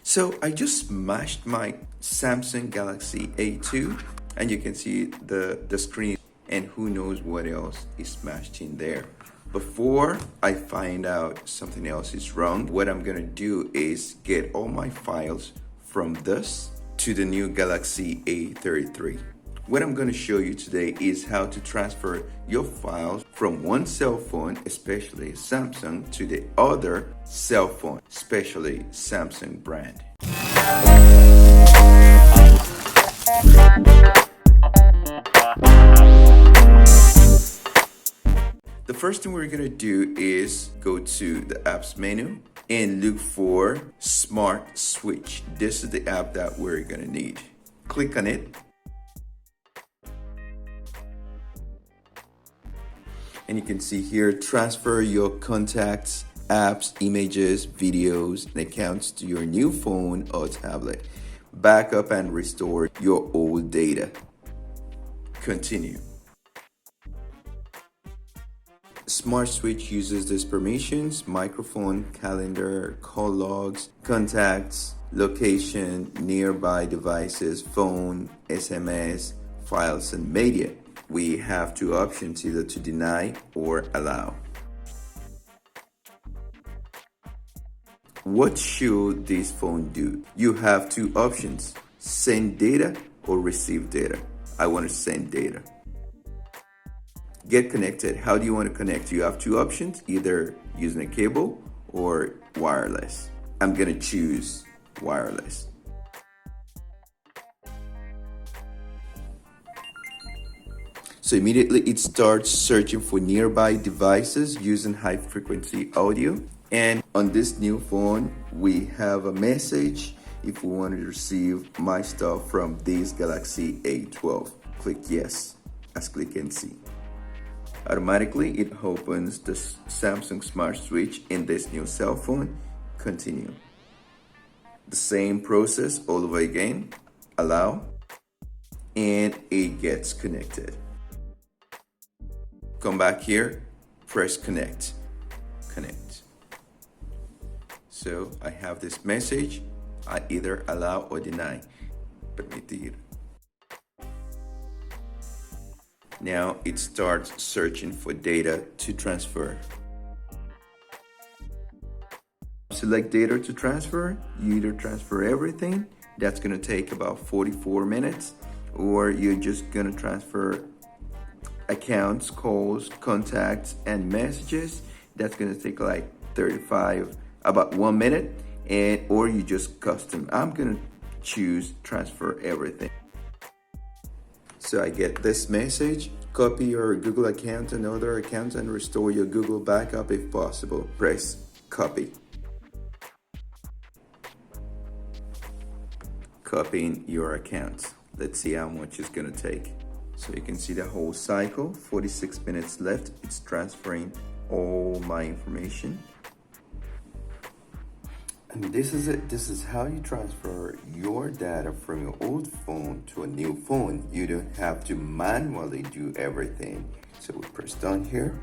So I just smashed my Samsung Galaxy A2 and you can see the screen, and who knows what else is smashed in there. Before I find out something else is wrong, what I'm gonna do is get all my files from this to the new Galaxy A33. What I'm going to show you today is how to transfer your files from one cell phone, especially Samsung, to the other cell phone, especially Samsung brand. The first thing we're going to do is go to the apps menu and look for Smart Switch. This is the app that we're going to need. Click on it. And you can see here, transfer your contacts, apps, images, videos, and accounts to your new phone or tablet. Backup and restore your old data. Continue. Smart Switch uses these permissions: microphone, calendar, call logs, contacts, location, nearby devices, phone, SMS, files, and media. We have two options, either to deny or allow. What should this phone do? You have two options: send data or receive data. I want to send data. Get connected. How do you want to connect? You have two options, either using a cable or wireless. I'm going to choose wireless. So immediately it starts searching for nearby devices using high frequency audio. And on this new phone, we have a message if we want to receive my stuff from this Galaxy A12. Click yes, as click and see. Automatically, it opens the Samsung Smart Switch in this new cell phone. Continue. The same process all over again. Allow. And it gets connected. Come back here, press connect. Connect. So I have this message. I either allow or deny. Permitir. Now it starts searching for data to transfer. Select data to transfer. You either transfer everything. That's going to take about 44 minutes. Or you're just going to transfer accounts, calls, contacts, and messages. That's going to take like about 1 minute. Or you just custom. I'm going to choose transfer everything. So I get this message: copy your Google account and other accounts and restore your Google backup if possible. Press copy. Copying your accounts. Let's see how much it's going to take. So you can see the whole cycle, 46 minutes left. It's transferring all my information. And this is it. This is how you transfer your data from your old phone to a new phone. You don't have to manually do everything. So we press done here.